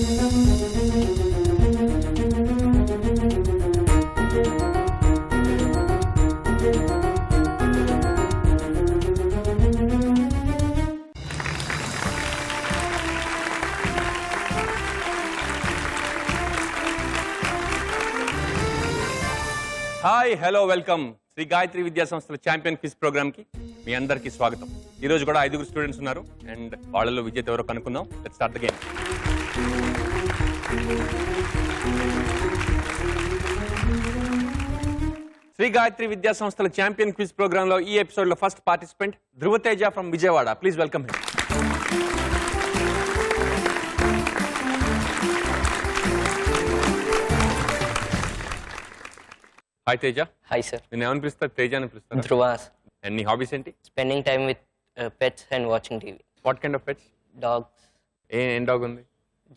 Hi hello welcome Shri Gayatri Vidya సంస్థల champion quiz programme కి మీ అందరికీ స్వాగతం. ఈ రోజు కూడా 5 స్టూడెంట్స్ ఉన్నారు అండ్ వాళ్ళలో విజేత ఎవరో కనుక్కుందాం. Let's start the game. Shri Gayatri Vidya సంస్థల ఛాంపియన్ క్విజ్ ప్రోగ్రామ్ లో ఈ ఎపిసోడ్ లో first participant Dhruvateja from Vijayawada. Please welcome him. Hi Teja. Hi sir. నేను ఏమని పిలుస్తా? తేజ అని పిలుస్తాను. ధ్రువ. అండ్ నీ హాబీస్ ఏంటి? Spending time with pets and watching TV. What kind of pets? Dogs. ఏం డాగ్ ఉంది?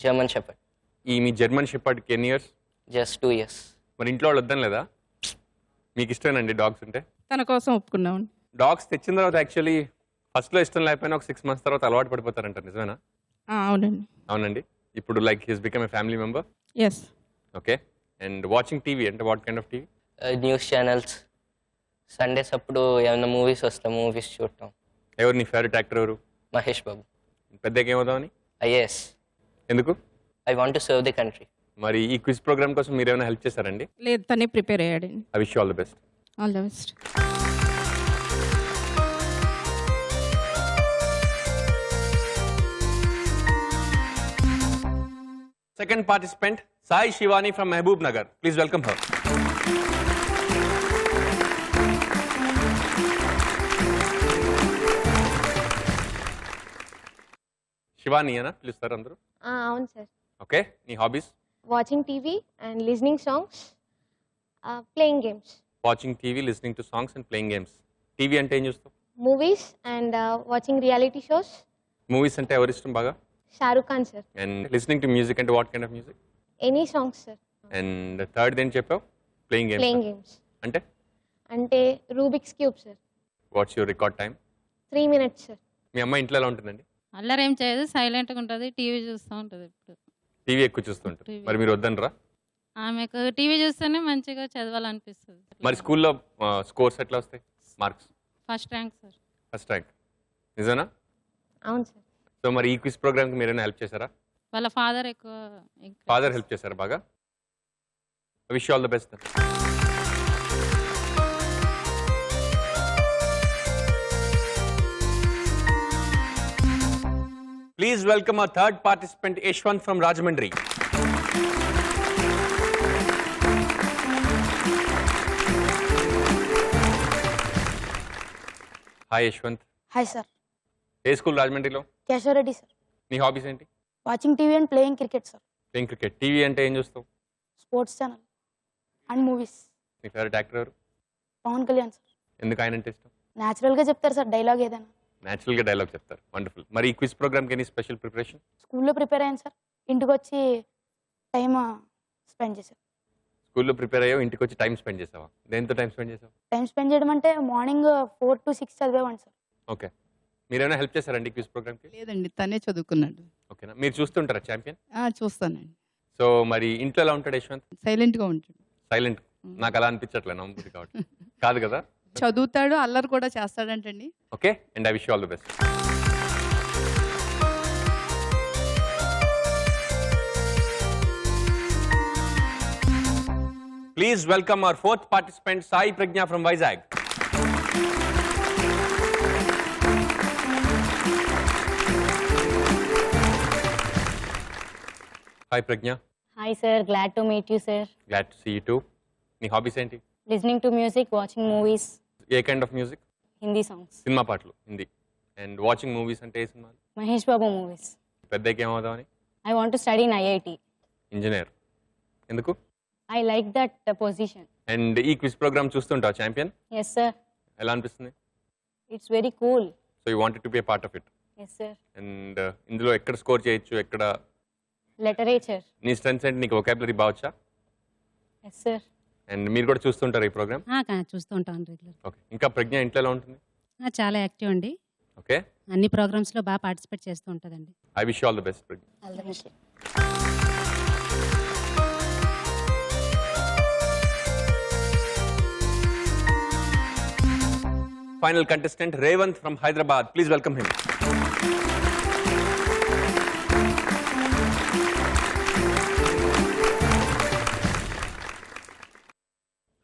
German shepherd. మీ జర్మన్ షెపర్డ్కి ఎన్ని ఇయర్స్? Just 2 years. మరి ఇంట్లో వాళ్ళు వద్దని లేదా? మీకు ఇష్టమేనండి డాగ్స్ ఉంటే? తన కోసం ఒప్పుకున్నాం. డాగ్స్ తెచ్చిన తర్వాత యాక్చువల్లీ ఫస్ట్లో ఇష్టం లేకపోయినా ఒక 6 months తర్వాత అలవాటు పడిపోతారంట, నిజమేనా? అవునండి. అవునండి. ఇప్పుడు like his become a family member. Yes. Okay. And watching TV అంటే what kind of TV? News channels. Sundays అప్పుడు ఏమైనా మూవీస్ వస్తాం, మూవీస్ చూడటం. ఎవరు నీ ఫేవరెట్ యాక్టర్ ఎవరు? మహేష్ బాబు. పెద్దగా ఏమవుదామని? IAS. ఎందుకు? I want to serve the country. మరి ఈ క్విజ్ ప్రోగ్రామ్ కోసం మీరు ఏమైనా హెల్ప్ చేశారండి? లేదు, తనే ప్రిపేర్ అయ్యాడండి. I wish you all the best. All the best. Second participant, Sai Shivani from Mehboob Nagar. Please welcome her. Shivani, ana పిలుస్తారు అందరూ? అవును సార్. ఓకే. నీ hobbies? Watching TV and listening songs, playing games. Watching TV, listening to songs and playing games. TV అంటే ఏం చూస్తావు? Movies and watching reality shows. Movies అంటే ఎవరి ఇష్టం బాగా? Shahrukh Khan sir. And listening to music అంటే what kind of music? Any songs sir. And third ఏం చెప్పావు? Playing games. ప్లేయింగ్ గేమ్స్ అంటే అంటే Rubik's cube sir. What's your record time? 3 minutes sir. మీ అమ్మాయి ఇంట్లో ఎలా ఉంటుందండి? అల్లరేం చేయదు, సైలెంట్గా ఉంటుంది, టీవీ చూస్తూ ఉంటుంది. ఇప్పుడు టీవీ ఎక్కువ చూస్తుంటారు. మరి మీరు వద్దనరా? ఆమెకు టీవీ చూస్తేనే మంచిగా చదవాలనిపిస్తుంది. మరి స్కూల్లో స్కోర్స్ ఎట్లా వస్తాయి, marks? First rank sir. First rank. నిజానా? అవును సార్. సో మరి ఈ క్విజ్ ప్రోగ్రామ్కి మీరైనా హెల్ప్ చేశారా? వాళ్ళ ఫాదర్ ఎక్కువ. ఫాదర్ హెల్ప్ చేశారా బాగా? Wish all the best. Please welcome hour third participant Yashwant from Rajahmundry. Hi Yashwant. Hi sir. ఏ స్కూల్ రాజమండ్రిలో? కేశవరెడ్డి సార్. నీ హాబీస్ ఏంటి? Watching TV and playing cricket sir. Playing cricket. TV అంటే ఏం చూస్తావు? Sports channel and movies. నీ ఫేవరెట్ యాక్టర్ ఎవరు? Pawan Kalyan sir. ఎందుకు ఆయన అంటే ఇష్టం? న్యాచురల్గా చెప్తారు సార్ డైలాగ్ ఏదైనా. న్యాచురల్గా డైలాగ్ చెప్తారు. వండర్ఫుల్. మరి ఈ క్విజ్ ప్రోగ్రామ్కి ఎనీ స్పెషల్ ప్రిపరేషన్? స్కూల్లో ప్రిపేర్ అయ్యాను సార్. ఇంటికి వచ్చి టైం స్పెండ్ చేశాను. స్కూల్లో ప్రిపేర్ అయ్యావు, ఇంటికి వచ్చి టైం స్పెండ్ చేసావా? దేంతో టైం స్పెండ్ చేసావు? టైం స్పెండ్ చేయడం అంటే మార్నింగ్ 4 to 6 చదివేవాడిని సార్. ఓకే. మీరేమైనా హెల్ప్ చేశారండి క్విజ్ ప్రోగ్రామ్కి? లేదండి, తనే చదువుకున్నాడు. ఓకేనా. మీరు చూస్తుంటారా ఛాంపియన్? చూస్తానండి. సో మరి ఇంట్లో ఎలా ఉంటాడు యశ్వంత్? సైలెంట్గా ఉంటాడు. సైలెంట్. నాకు అలా అనిపించట్లే, నమ్ముతుంది కాబట్టి. కాదు కదా? చదువుతాడు, అల్లరి కూడా చేస్తాడంటండి. Okay. And I wish you all the best. Please welcome our fourth participant Sai Pragna from Vizag. Hi Pragna. Hi sir, glad to meet you sir. Glad to see you too. నీ హాబీస్ ఏంటి? Listening to music, watching movies, ఏ kind of music? Hindi songs. సినిమా పాటలు, Hindi. And watching movies అంటే ఏ సినిమాలు? Mahesh Babu movies. పెద్దకి ఏమవుదామని? I want to study in IIT. Engineer. ఎందుకు? I like that position. And ఈ క్విజ్ ప్రోగ్రామ్ చూస్తుంటావు ఛాంపియన్? Yes sir. ఎలా అనిపిస్తుంది? It's very cool. So you wanted to be a part of it. Yes sir. And ఇందులో ఎక్కడ score చేయొచ్చు, ఎక్కడ Literature. నీ స్ట్రెంగ్స్ ఏంటి? నీకు వొకాబులరీ బావచ్చా? Yes sir. అండ్ మీరు కూడా చూస్తుంటారు ఈ ప్రోగ్రామ్? చూస్తూ ఉంటాను రెగ్యులర్. ఓకే. ఇంకా ప్రజ్ఞ ఇంట్లో ఎలా ఉంటుంది? చాలా యాక్టివ్ అండి. ఓకే. అన్ని ప్రోగ్రామ్స్లో బాగా పార్టిసిపేట్ చేస్తూ ఉంటుందండి. I wish all the best Pragna. All the best. Final contestant Revanth from Hyderabad. Please welcome him.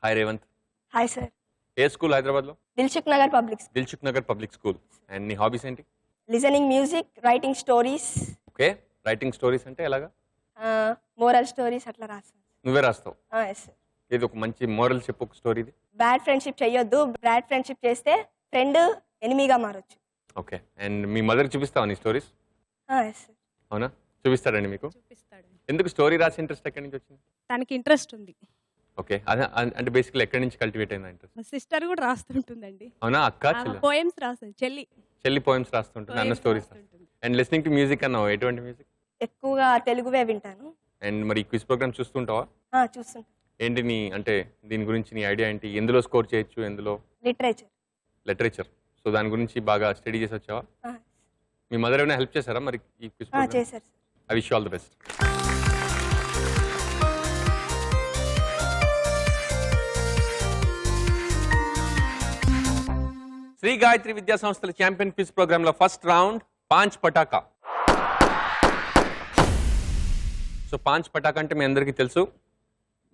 Hi Revanth. Hi sir. ఏ స్కూల్ హైదరాబాద్ లో? Dilsukh Nagar public Dilsukh Nagar public school. And నీ హాబీస్ ఏంటి? Listening music, writing stories, okay, writing stories అంటే ఎలాగా? Moral stories అట్లా రాస్తాను. నువ్వే రాస్తావు? Yes sir. ఇది ఒక మంచి మోరల్ చెప్పు, ఒక స్టోరీ ఇది. బ్యాడ్ ఫ్రెండ్షిప్ చేయొద్దు, బ్యాడ్ ఫ్రెండ్షిప్ చేస్తే ఫ్రెండ్ ఎనిమీగా మారొచ్చు. ఓకే, అండ్ మీ మదర్ చూపిస్తావా నీ స్టోరీస్? Yes sir. అవునా, చూపిస్తాడండి మీకు? చూపిస్తాడు. ఎందుకు స్టోరీ రాసి ఇంట్రెస్ట్ ఎక్కడి నుంచి వచ్చింది? తనకి ఇంట్రెస్ట్ ఉంది. ఓకే, అదే అంటే బేసికల్ ఎక్కడి నుంచి కల్టివేట్ అయిందా ఇంట్రెస్ట్? మా సిస్టర్ కూడా రాస్తుంటుందండి. అవునా, అక్క చెల్లి? పోయమ్స్ రాస్తుంది చెల్లి. చెల్లి పోయమ్స్ రాస్తుంటుంది, అన్న stories. And listening to music అన్నావు, ఎటువంటి మ్యూజిక్? ఎక్కువగా తెలుగువే వింటాను. అండ్ మరి క్విజ్ ప్రోగ్రామ్ చూస్తుంటావా? చూస్తుంటాను. ఏంటి నీ అంటే దీని గురించి నీ ఐడియా ఏంటి? ఎందులో స్కోర్ చేయొచ్చు, ఎందులో? లిటరేచర్. లిటరేచర్. సో దాని గురించి బాగా స్టడీ చేసి వచ్చావా? మీ మదర్ ఏమైనా హెల్ప్ చేశారా మరి ఈ క్విజ్ ప్రోగ్రామ్? చేశారు sir. I wish all the best. Shri Gayatri Vidya సంస్థల ఛాంపియన్ క్విజ్ ప్రోగ్రామ్ లో first round Paanch Pataka. So Paanch Pataka అంటే మీ అందరికీ తెలుసు.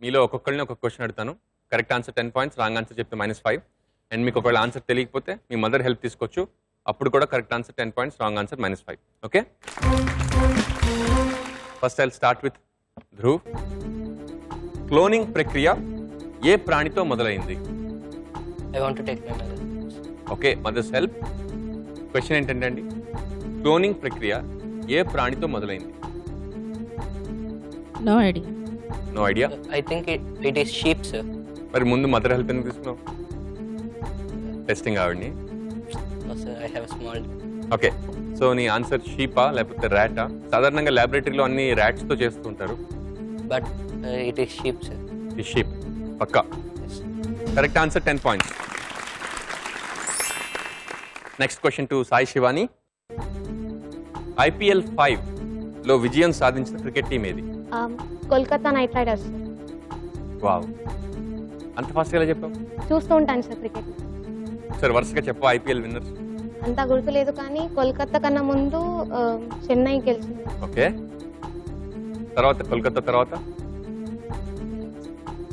మీలో ఒక్కొక్కరిని ఒక్కొక్క క్వశ్చన్ అడుగుతాను. Correct answer 10 points, wrong answer చెప్తే -5. అండ్ మీకు ఒకవేళ ఆన్సర్ తెలియకపోతే మీ మదర్ హెల్ప్ తీసుకోవచ్చు, అప్పుడు కూడా correct answer 10 points, wrong answer -5. Okay, first I start with Dhruv. Cloning ప్రక్రియ ఏ ప్రాణితో మొదలైంది? I want to take my mother. Okay, mother's help. Question ఏంటంటే అండి, క్లోనింగ్ ప్రక్రియ ఏ ప్రాణితో మొదలైంది? No idea. No idea. I think it is sheep sir. మరి ముందు మదర్ హెల్ప్ ఎందుకు తీసుకున్నావు? టెస్టింగ్ ఆవిడ్ని. Sir I have small. Okay, so నీ ఆన్సర్ షీపా లేకపోతే ర్యాటా? సాధారణంగా ల్యాబొరేటరీలో అన్ని ర్యాట్స్తో చేస్తుంటారు. But it is sheep sir. ఈ షీప్ పక్కా. Correct answer 10 points. Next question to Sai Shivani. IPL 5 లో విజయం సాధించిన క్రికెట్ టీం ఏది? Kolkata knight riders sir. Wow, అంత ఫాస్ట్గా ఎలా చెప్పావు? చూస్తూ ఉంటాను సార్ క్రికెట్. సరే వరుసగా చెప్పు IPL విన్నర్స్. అంతా గుర్తులేదు కానీ కోల్కతా కన్నా ముందు చెన్నై గెలిచింది. ఓకే, తర్వాత కోల్కతా, తర్వాత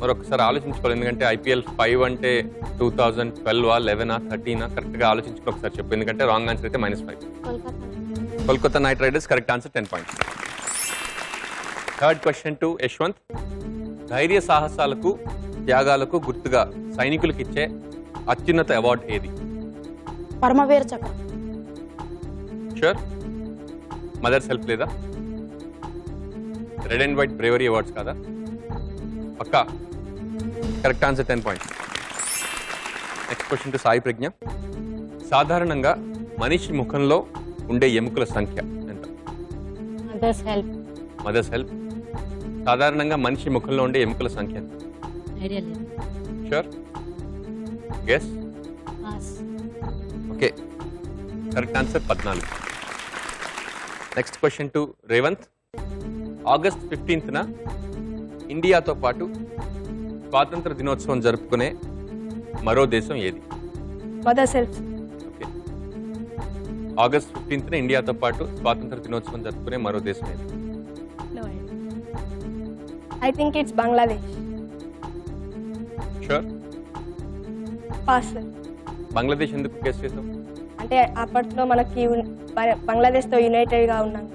మరొకసారి ఆలోచించుకోవాలి, ఎందుకంటే IPL 5 అంటే 2012, 11, 13 కరెక్ట్గా ఆలోచించుకుని ఒకసారి చెప్పు, ఎందుకంటే రాంగ్ ఆన్సర్ అయితే -5. Kolkata knight riders. Correct answer 10 points. Third question to Yashwant. ధైర్య సాహసాలకు త్యాగాలకు గుర్తుగా సైనికులకు ఇచ్చే అత్యున్నత అవార్డు ఏది? Paramvir Chakra. Sure? Mother's help లేదా? Red and white bravery awards కాదా? పక్కా. Correct answer 10 points. Next question to Sai Pragna. సాధారణంగా మనిషి ముఖంలో ఉండే ఎముకల సంఖ్య ఎంత? Mother's help. Mother's help. సాధారణంగా మనిషి ముఖంలో ఉండే ఎముకల సంఖ్య ఎంత? ఐడియా లేదు. Sure? Guess? Pass. Okay, correct answer 14. Next question to Revanth. August 15న ఇండియాతో పాటు స్వాతంత్ర దినోత్సవం జరుపుకునే మరో దేశం ఏది? Mother's help. ఓకే, ఆగస్ట్ 15న ఇండియాతో పాటు స్వాతంత్ర దినోత్సవం జరుపుకునే మరో దేశం ఏది? No idea. I think it's Bangladesh. Sure? Pass sir. Bangladesh ఎందుకు గెస్ చేసావు? అంటే అప్పట్లో మనకి బంగ్లాదేశ్తో యునైటెడ్గా ఉన్నాం.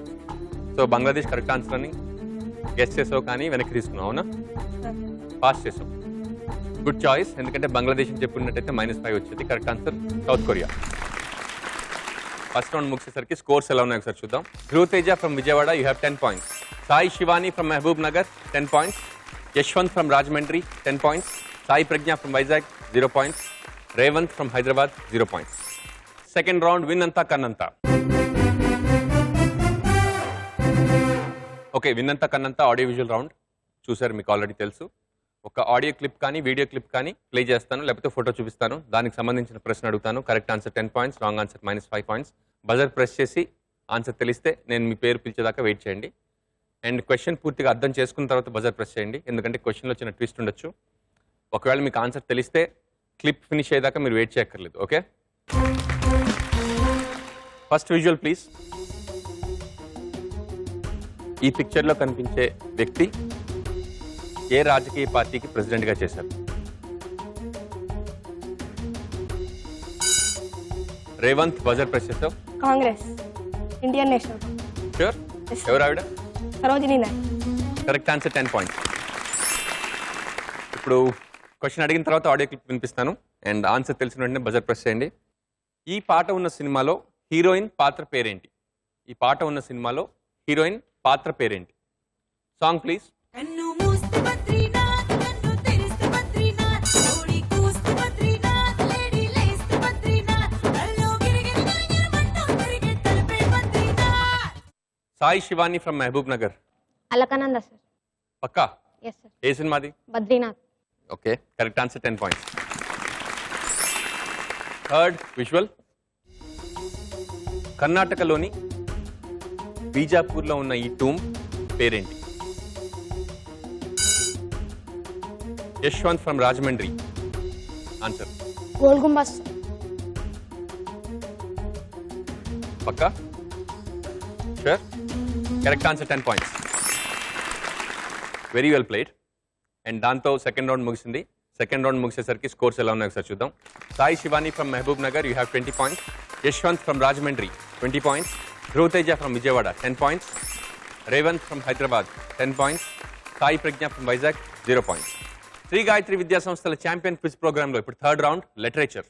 సో బంగ్లాదేశ్ కరెక్ట్ ఆన్సర్ అని గెస్ చేసావు, కానీ వెనక్కి తీసుకున్నావు. అవునా, పాస్ చేసావు. గుడ్ చాయిస్, ఎందుకంటే బంగ్లాదేశ్ అని చెప్పినట్టయితే -5 వచ్చేది. Correct answer south Korea. First round ముగిసేసరికి స్కోర్స్ ఎలా ఉన్నాయి ఒకసారి చూద్దాం. Dhruv Teja from Vijayawada, you have 10 points. Sai Shivani from Mahabub Nagar, 10 points. Yashwant from Rajahmundry, 10 points. Sai Pragna from Vizag, 0 points. Revanth from Hyderabad, 0 points. Second round విన్ అంతా కన్నంతా. ఓకే, విన్ అంతా కన్నంతా ఆడియో విజువల్ రౌండ్ చూసారు, మీకు ఆల్రెడీ తెలుసు. ఒక ఆడియో క్లిప్ కానీ వీడియో క్లిప్ కానీ ప్లే చేస్తాను, లేకపోతే ఫోటో చూపిస్తాను, దానికి సంబంధించిన ప్రశ్న అడుగుతాను. Correct answer 10 points, wrong answer -5 points. Buzzer press చేసి ఆన్సర్ తెలిస్తే నేను మీ పేరు పిలిచేదాకా వెయిట్ చేయండి. అండ్ క్వశ్చన్ పూర్తిగా అర్థం చేసుకున్న తర్వాత బజర్ ప్రెస్ చేయండి, ఎందుకంటే క్వశ్చన్లో చిన్న ట్విస్ట్ ఉండొచ్చు. ఒకవేళ మీకు ఆన్సర్ తెలిస్తే క్లిప్ ఫినిష్ అయ్యేదాకా మీరు వెయిట్ చేయక్కర్లేదు. Okay, first visual please. ఈ పిక్చర్లో కనిపించే వ్యక్తి ఏ రాజకీయ పార్టీకి ప్రెసిడెంట్గా చేశారు? రేవంత్ బజర్ ప్రెస్ చేసావు. Congress, Indian National sure? ఎవరు ఆవిడ? Sarojini Naik. Correct answer, 10 points. ఇప్పుడు క్వశ్చన్ అడిగిన తర్వాత ఆడియో క్లిప్ వినిపిస్తాను అండ్ ఆన్సర్ తెలిసిన వెంటనే బజర్ ప్రెస్ చేయండి. ఈ పాట ఉన్న సినిమాలో హీరోయిన్ పాత్ర పేరేంటి? ఈ పాట ఉన్న సినిమాలో హీరోయిన్ పాత్ర పేరేంటి? Song please. కన్ను మూస్తే బద్రీనాథ్, కన్ను తెరిస్తే బద్రీనాథ్, ఓడి కూస్తే బద్రీనాథ్, లేడీ లేస్తే బద్రీనాథ్, కల్లో గిరిగిరి గిరిగిరమంటూ తిరిగే తలపే బద్రీనాథ్. సాయి శివాని ఫ్రమ్ మహబూబ్ నగర్. అలకానంద సార్. పక్కా? Yes sir. ఏ సినిమాది? Badrinath. Okay, correct answer, 10 points. Third visual. కర్ణాటకలోని బీజాపూర్లో ఉన్న ఈ టూమ్ పేరేంటి? యశ్వంత్ ఫ్రమ్ రాజమండ్రి. ఆన్సర్. గోల్ గుంబస్. పక్కా? Sure? Correct answer, 10 points. Very well played. And దాంతో సెకండ్ రౌండ్ ముగిసింది. సెకండ్ రౌండ్ ముగిసేసరికి స్కోర్స్ ఎలా ఉన్నాయో ఒకసారి చూద్దాం. Sai Shivani from Mahabub Nagar, you have 20 points. Yashwant from Rajahmundry, 20 points. Dhruva Teja from Vijayawada, 10 points. Revanth from Hyderabad, 10 points. Sai Pragna from Vizag, 0 points. Shri Gayatri Vidya సంస్థల ఛాంపియన్ క్విజ్ ప్రోగ్రామ్ లో ఇప్పుడు third round literature.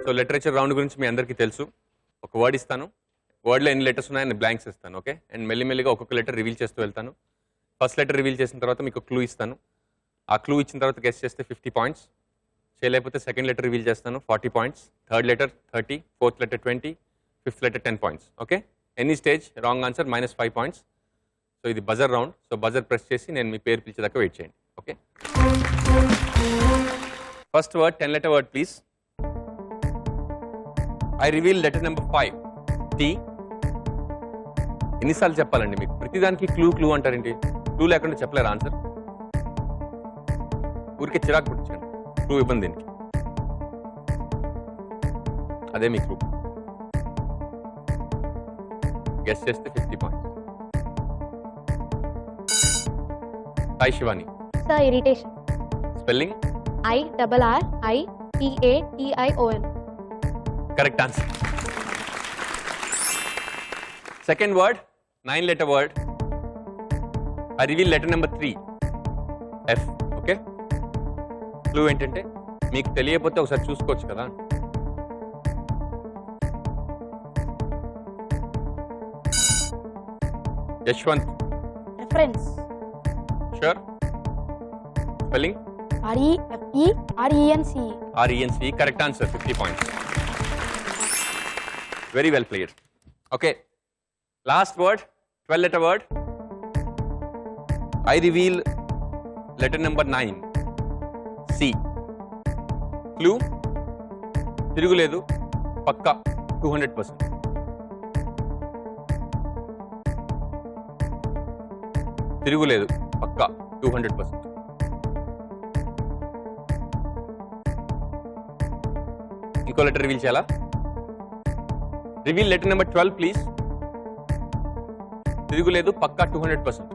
So literature round గురించి మీ అందరికీ తెలుసు. ఒక వర్డ్ ఇస్తాను, వర్డ్లో ఎన్ని లెటర్స్ ఉన్నాయని బ్లాంక్స్ ఇస్తాను. ఓకే, అండ్ మెల్లిమెల్లిగా ఒక్కొక్క లెటర్ రివీల్ చేస్తూ వెళ్తాను. ఫస్ట్ లెటర్ రివీల్ చేసిన తర్వాత మీకు క్లూ ఇస్తాను. ఆ క్లూ ఇచ్చిన తర్వాత గెస్ చేస్తే 50 పాయింట్స్. చేయలేకపోతే సెకండ్ లెటర్ రివీల్ చేస్తాను, 40 points. Third letter 30, fourth letter 20, fifth letter 10 points. Okay, any stage wrong answer -5 points. So ఇది buzzer round. So buzzer press చేసి నేను మీ పేరు పిలిచేదాకా వెయిట్ చేయండి. Okay, first word 10 letter word please. I reveal letter number 5, T. ఎన్నిసార్లు చెప్పాలండి మీకు? ప్రతిదానికి క్లూ క్లూ అంటారేంటి? క్లూ లేకుండా చెప్పలేరు ఆన్సర్. ఊరికే చిరాకు పుట్టించండి, క్లూ ఇబ్బంది దీనికి. అదే మీ క్లూ. గెస్ చేస్తే 50 points. Sai Shivani. Sir irritation. Spelling? IRRITATION. Correct answer. Second word 9 letter word. I reveal letter number 3, F. Okay, clue ఏంటంటే మీకు తెలియకపోతే ఒకసారి చూసుకోవచ్చు కదా. Yashwant. Reference. Sure? Spelling? REFERENC. RENC. Correct answer, 50 points. Very well played. Okay, last word 12 letter word. I reveal letter number 9, C. Clue? తిరుగులేదు, పక్కా, 200%. తిరుగులేదు, పక్కా, 200%. ఇంకో లెటర్ రివీల్ చేయాలా? Reveal letter number 12 please. తిరుగులేదు, పక్కా, 200%.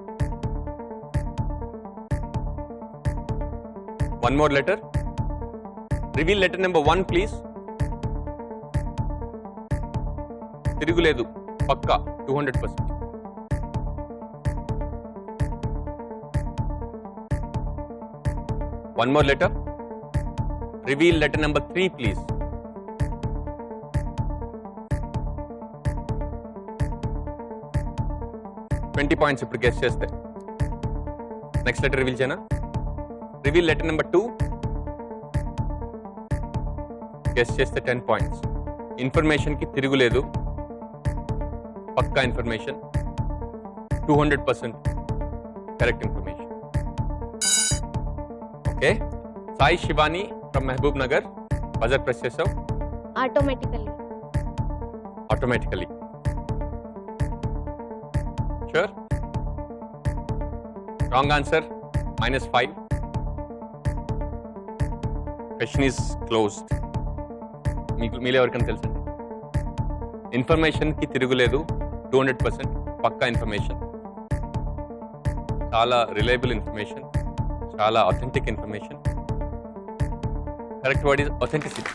One more letter. Reveal letter number 1 please. తిరుగులేదు, పక్కా, 200%. One more letter. Reveal letter number 3 please. $20 points ఇప్పుడు గెస్ చేస్తే. నెక్స్ట్ లెటర్ రివీల్ చేయనా? Reveal letter number 2. గెస్ చేస్తే 10 పాయింట్స్. ఇన్ఫర్మేషన్ కి తిరుగులేదు, పక్కా information, 200% correct information. Okay, Sai Shivani from Mahabub Nagar. Buzzer press చేసావు. Automatically. Sure? Wrong answer, -5. Question is closed. మీలో ఎవరికైనా తెలుసా? ఇన్ఫర్మేషన్కి తిరుగులేదు, 200% పక్కా ఇన్ఫర్మేషన్, చాలా రిలయబుల్ ఇన్ఫర్మేషన్, చాలా authentic information. Correct word is authenticity.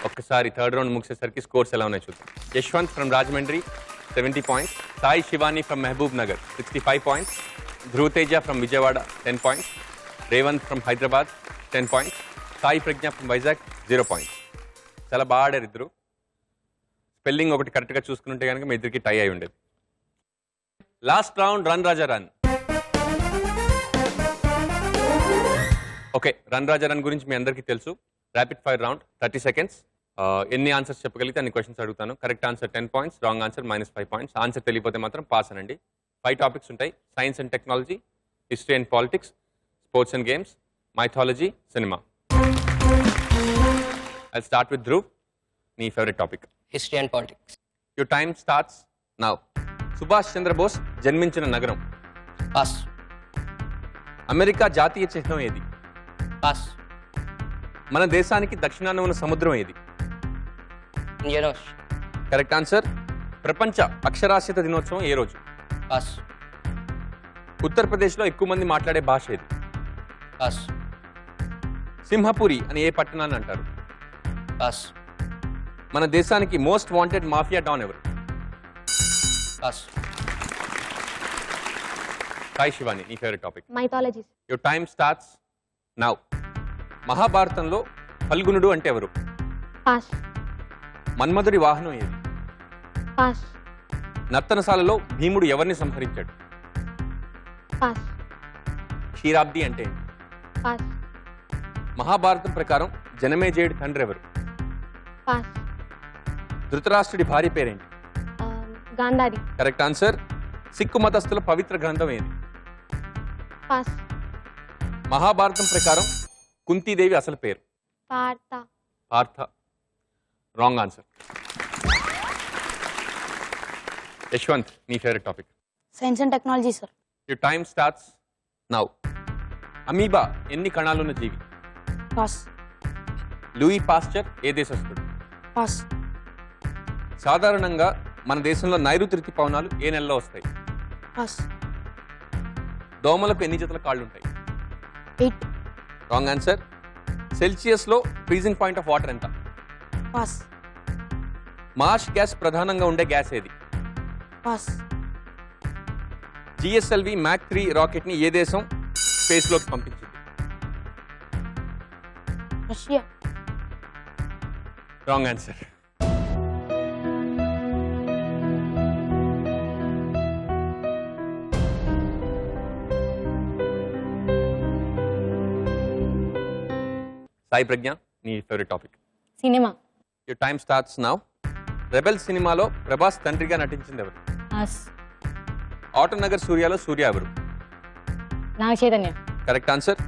ఒక్కసారి థర్డ్ రౌండ్ ముగిసేసరికి స్కోర్స్ ఎలా ఉన్నాయి చూద్దాం. Yashwanth from Rajahmundry 70 points, Sai Shivani from Mahabub Nagar 65 points, Dhruva Teja from Vijayawada 10 points, Revanth from Hyderabad 10 points, Sai Pragna from Vizag 0 points. చాలా బాగా ఆడారు ఇద్దరు. స్పెల్లింగ్ ఒకటి కరెక్ట్గా చూసుకుంటే కనుక మీ ఇద్దరికి టై అయి ఉండేది. Last round run Raja run. Okay, run Raja run గురించి మీ అందరికీ తెలుసు. Rapid fire round, 30 seconds. ఎన్ని ఆన్సర్స్ చెప్పగలిగితే అన్ని క్వశ్చన్స్ అడుగుతాను. Correct answer 10 points, wrong answer -5 points. Answer తెలియకపోతే మాత్రం పాస్ అనండి. 5 టాపిక్స్ ఉంటాయి: science and technology, history and politics, sports and games, mythology, cinema. I start with Dhruv. నీ favourite topic? History and politics. Your time starts now. Subhash Chandrabose జన్మించిన నగరం? Pass. America జాతీయ చిహ్నం ఏది? పాస్. మన దేశానికి దక్షిణాన ఉన్న సముద్రం ఏది? Indian ocean. Correct answer. ప్రపంచ అక్షరాస్యత దినోత్సవం ఏ రోజు? పాస్. ఉత్తరప్రదేశ్లో ఎక్కువ మంది మాట్లాడే భాష ఏది? పాస్. సింహపురి అని ఏ పట్టణాన్ని అంటారు? పాస్. మన దేశానికి మోస్ట్ వాంటెడ్ మాఫియా డాన్ ఎవరు? పాస్. సాయి శివాని, నీ favourite topic? mythologies. Your time starts now. మహాభారతంలో ఫల్గుణుడు అంటే ఎవరు? Pass. మన్మధుడి వాహనం ఏది? Pass. నర్తనశాలలో భీముడు ఎవరిని సంహరించాడు? Pass. క్షీరాబ్ది అంటే ఏంటి? Pass. మహాభారతం ప్రకారం జనమేజయుడి తండ్రి ఎవరు? Pass. ధృతరాష్ట్రుడి భార్య పేరేంటి? Gandhari. Correct answer. సిక్కు మతస్థుల పవిత్ర గ్రంథం ఏది? Pass. మహాభారతం ప్రకారం కుంతీదేవి అసలు పేరు? Partha. Partha. Wrong answer. Yashwant, నీ favourite topic? Science and technology sir. Your time starts now. Amoeba ఎన్ని కణాలున్న జీవి? పాస్. లూయి పాస్చర్ ఏ దేశస్థుడు? పాస్. సాధారణంగా మన దేశంలో నైరుతి ఋతుపవనాలు ఏ నెలలో వస్తాయి? పాస్. దోమలకు ఎన్ని జతల కాళ్ళు ఉంటాయి? 8. Wrong answer. సెల్సియస్లో ఫ్రీజింగ్ పాయింట్ ఆఫ్ వాటర్ ఎంత? పాస్. మార్ష్ గ్యాస్ ప్రధానంగా ఉండే గ్యాస్ ఏది? పాస్. జిఎస్ఎల్వి మ్యాక్ 3 రాకెట్ని ఏ దేశం స్పేస్లోకి పంపించింది? Russia. Wrong answer. Sai Pragna, నీ favourite topic? Cinema. Your time starts now. Rebel సినిమాలో ప్రభాస్ తండ్రిగా నటించింది ఎవరు? పాస్. ఆటోనగర్ సూర్యలో సూర్య ఎవరు? నాగ చైతన్య. Correct answer.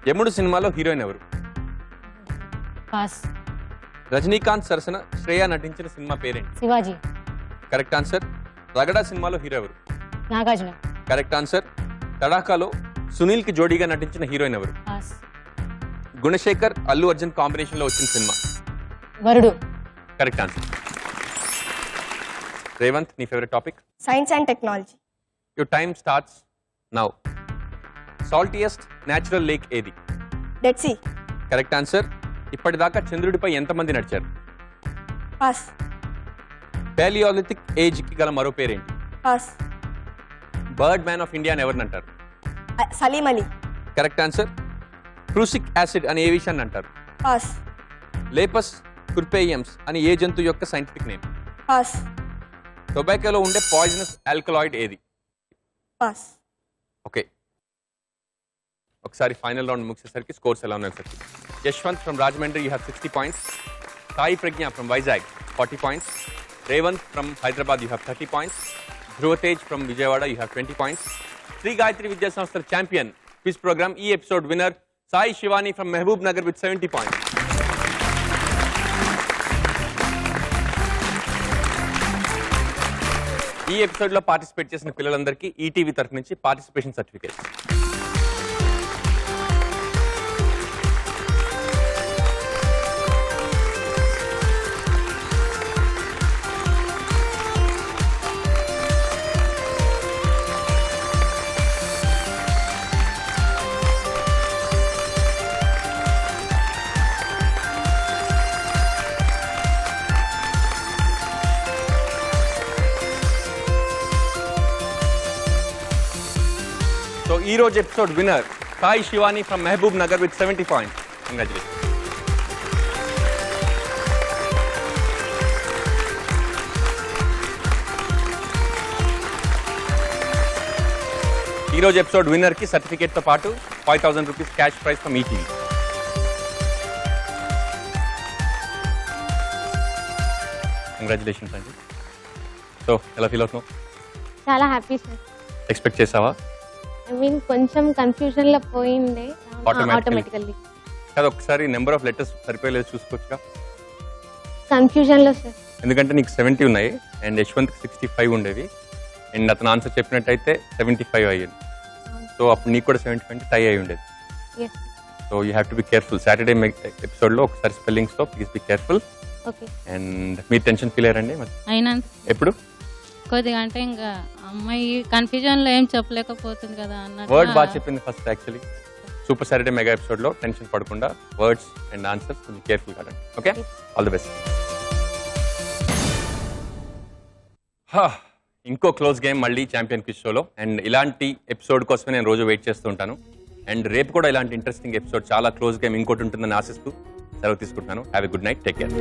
యముడు సినిమాలో హీరోయిన్ ఎవరు? పాస్. రజనీకాంత్ సరసన శ్రేయ నటించిన సినిమా పేరేంటి? శివాజీ. Correct answer. రగడా సినిమాలో హీరో ఎవరు? నాగార్జున. Correct answer. తడాకాలో సునీల్ కి జోడీగా నటించిన హీరోయిన్ ఎవరు? పాస్. గుణశేఖర్ అల్లు అర్జున్ కాంబినేషన్ లో వచ్చిన సినిమా? వరుడు. Correct answer. రేవంత్, నీ favourite topic? Science and technology. Your time starts now. Saltiest natural lake ఏది? Dead sea. Correct answer. ఇప్పటిదాకా చంద్రుడిపై ఎంతమంది నడిచారు? పాస్. పాలియోలిథిక్ ఏజ్ కి గల మరో పేరేంటి? Pass. Bird man of India అని ఎవరిని అంటారు? Salim Ali. Correct answer. Prussic acid అని ఏ విషయాన్ని అంటారు? పాస్. లేపస్ కుర్పేయమ్స్ అని ఏ జంతువు యొక్క సైంటిఫిక్ నేమ్? పాస్. టొబాకోలో ఉండే పాయిజనస్ ఆల్కలాయిడ్ ఏది? పాస్. ఓకే, ఒకసారి ఫైనల్ రౌండ్ ముగిసేసరికి స్కోర్స్ ఎలా ఉన్నాయి sir? Yashwanth from Rajahmundry, you have 60 points. Sai Pragna from Vizag 40 points. Revanth from Hyderabad, you have 30 points. Dhruva Tej from Vijayawada, you have 20 points. Shri Gayatri Vidya సంస్థల ఛాంపియన్ క్విజ్ ప్రోగ్రామ్ ఈ episode winner Sai Shivani from Mahabub Nagar with 70 points. ఈ ఎపిసోడ్ లో participate చేసిన పిల్లలందరికీ ఈటీవీ తరఫు నుంచి పార్టిసిపేషన్ సర్టిఫికేట్. ఈ రోజు episode winner Sai Shivani from Mahabub Nagar with 70 points. Congratulation. ఈ రోజు ఎపిసోడ్ విన్నర్ కి సర్టిఫికేట్ తో పాటు 5000 rupees cash prize from ETV. Congratulations అండి. సో ఎలా ఫీల్ అవుతున్నావు? చాలా హ్యాపీ సార్. ఎక్స్పెక్ట్ చేసావా? ఐ మీన్ కొంచెం కన్ఫ్యూజన్ లో పోయిండే ఆటోమేటికల్లీ. కదా ఒకసారి నెంబర్ ఆఫ్ లెటర్స్ సరిపోయలేదు చూసుకోవచ్చుగా. కన్ఫ్యూజన్ లో సార్. ఎందుకంటే నీకు 70 ఉన్నాయి అండ్ యశ్వంత్ 65 ఉండేవి అండ్ అతను ఆన్సర్ చెప్పినట్టయితే 75 అయ్యింది. సో అప్పుడు నీకు కూడా 75 టై అయి ఉండేది. Yes. So you have to be careful. Saturday ఎపిసోడ్లో ఒకసారి స్పెల్లింగ్స్లో please be careful. Okay. And మీరు టెన్షన్ ఫీల్ అయ్యారండి మరి అయినా ఎప్పుడు? కొద్దిగా అంటే ఇంకా అమ్మాయి కన్ఫ్యూజన్ లో ఏం చెప్పలేకపోతుంది కదా వర్డ్ బాగా అన్నట్టు. చెప్పింది first. Actually super Saturday mega ఎపిసోడ్లో టెన్షన్ పడకుండా వర్డ్స్ అండ్ ఆన్సర్స్ కొంచెం కేర్ఫుల్ కాదండి. Okay, all the best. ఇంకో క్లోజ్ గేమ్ మళ్ళీ ఛాంపియన్ క్విజ్ షోలో. అండ్ ఇలాంటి ఎపిసోడ్ కోసమే నేను రోజు వెయిట్ చేస్తూ ఉంటాను. అండ్ రేపు కూడా ఇలాంటి ఇంట్రెస్టింగ్ ఎపిసోడ్ చాలా క్లోజ్ గేమ్ ఇంకోటి ఉంటుందని ఆశిస్తూ సెలవు తీసుకుంటున్నాను. Have a good night. Take care.